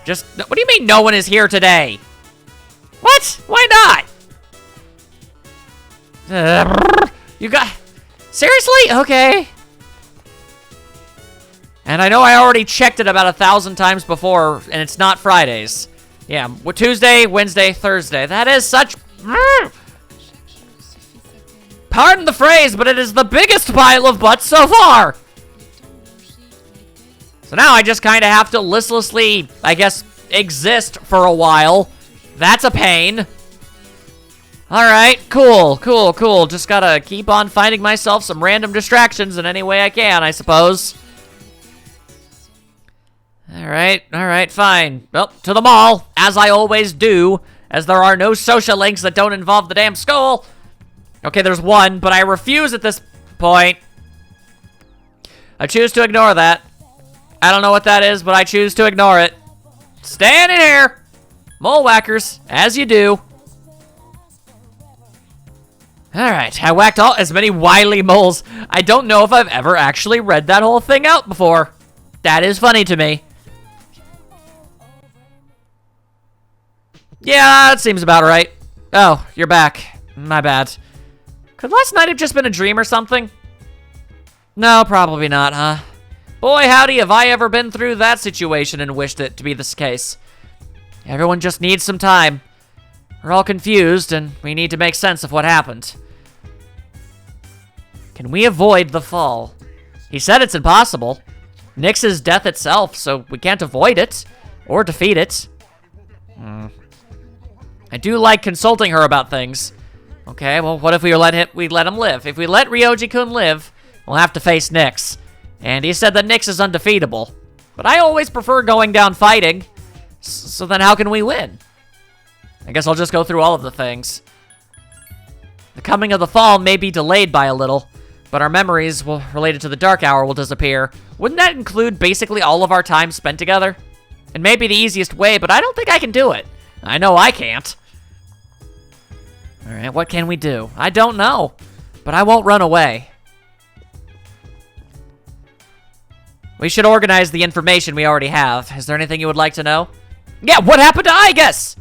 Just, what do you mean no one is here today? What? Why not? You got... seriously? Okay. And I know I already checked it about 1,000 times before, and it's not Fridays. Yeah, Tuesday, Wednesday, Thursday. That is such... pardon the phrase, but it is the biggest pile of butts so far. So now I just kind of have to listlessly, I guess, exist for a while. That's a pain. Alright, cool. Just gotta keep on finding myself some random distractions in any way I can, I suppose. Alright, fine. Well, to the mall, as I always do, as there are no social links that don't involve the damn skull. Okay, there's one, but I refuse at this point. I choose to ignore that. I don't know what that is, but I choose to ignore it. Stand in here! Mole whackers, as you do. Alright, I whacked as many wily moles. I don't know if I've ever actually read that whole thing out before. That is funny to me. Yeah, that seems about right. Oh, you're back. My bad. Could last night have just been a dream or something? No, probably not, huh? Boy, howdy, have I ever been through that situation and wished it to be this case. Everyone just needs some time. We're all confused, and we need to make sense of what happened. Can we avoid the fall? He said it's impossible. Nyx is death itself, so we can't avoid it. Or defeat it. I do like consulting her about things. Okay, well, what if we let him live? If we let Ryoji-kun live, we'll have to face Nyx. And he said that Nyx is undefeatable. But I always prefer going down fighting. So then how can we win? I guess I'll just go through all of the things. The coming of the fall may be delayed by a little, but our memories related to the Dark Hour will disappear. Wouldn't that include basically all of our time spent together? It may be the easiest way, but I don't think I can do it. I know I can't. Alright, what can we do? I don't know, but I won't run away. We should organize the information we already have. Is there anything you would like to know? Yeah, what happened to Aigis?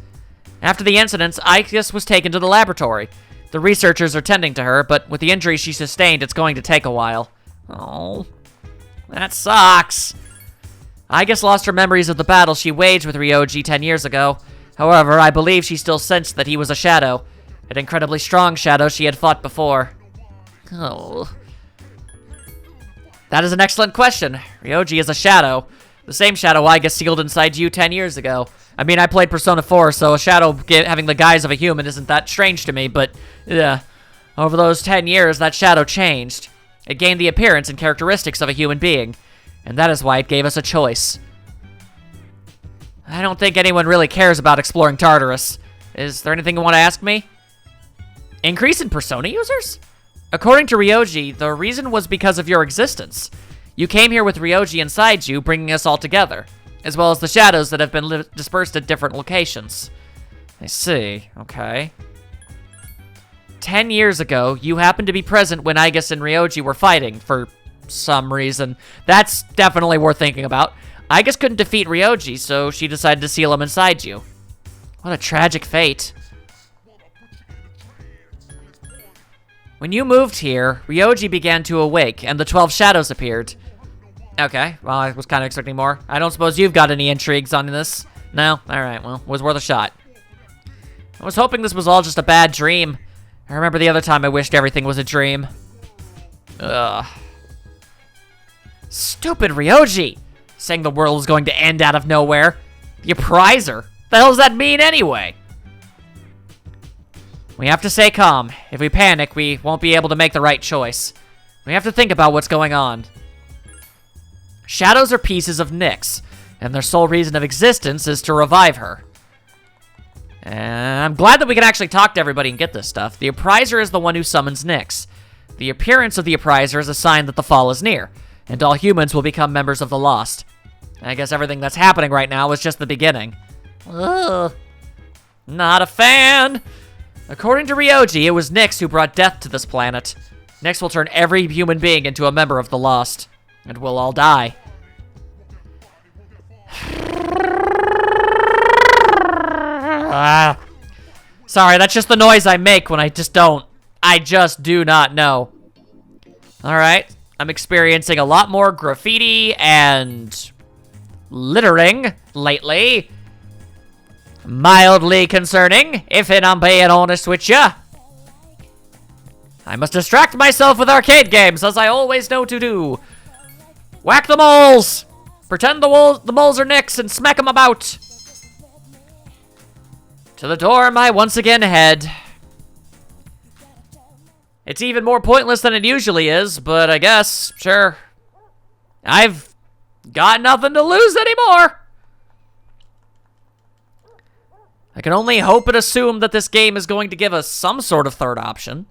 After the incidents, Aigis was taken to the laboratory. The researchers are tending to her, but with the injuries she sustained, it's going to take a while. Oh, that sucks. Aigis lost her memories of the battle she waged with Ryoji 10 years ago. However, I believe she still sensed that he was a shadow. An incredibly strong shadow she had fought before. Oh. That is an excellent question. Ryoji is a shadow. The same shadow Aigis sealed inside you 10 years ago. I mean, I played Persona 4, so a shadow having the guise of a human isn't that strange to me, but, yeah. Over those 10 years, that shadow changed. It gained the appearance and characteristics of a human being, and that is why it gave us a choice. I don't think anyone really cares about exploring Tartarus. Is there anything you want to ask me? Increase in Persona users? According to Ryoji, the reason was because of your existence. You came here with Ryoji inside you, bringing us all together, as well as the shadows that have been dispersed at different locations. I see, okay. 10 years ago, you happened to be present when Aigis and Ryoji were fighting, for some reason. That's definitely worth thinking about. Aigis couldn't defeat Ryoji, so she decided to seal him inside you. What a tragic fate. When you moved here, Ryoji began to awake, and the 12 shadows appeared. Okay, well, I was kind of expecting more. I don't suppose you've got any intrigues on this? No? Alright, well, it was worth a shot. I was hoping this was all just a bad dream. I remember the other time I wished everything was a dream. Ugh. Stupid Ryoji! Saying the world is going to end out of nowhere. The Appriser? The hell does that mean anyway? We have to stay calm. If we panic, we won't be able to make the right choice. We have to think about what's going on. Shadows are pieces of Nyx, and their sole reason of existence is to revive her. And I'm glad that we can actually talk to everybody and get this stuff. The Appriser is the one who summons Nyx. The appearance of the Appriser is a sign that the fall is near, and all humans will become members of the Lost. I guess everything that's happening right now is just the beginning. Ugh. Not a fan! According to Ryoji, it was Nyx who brought death to this planet. Nyx will turn every human being into a member of the Lost, and we'll all die. Sorry, that's just the noise I make when I just do not know. Alright, I'm experiencing a lot more graffiti and littering lately. Mildly concerning, if I'm being honest with ya. I must distract myself with arcade games, as I always know to do. Whack the moles! Pretend the moles are Nyx and smack them about. To the dorm I once again head. It's even more pointless than it usually is, but I guess, sure. I've got nothing to lose anymore. I can only hope and assume that this game is going to give us some sort of third option.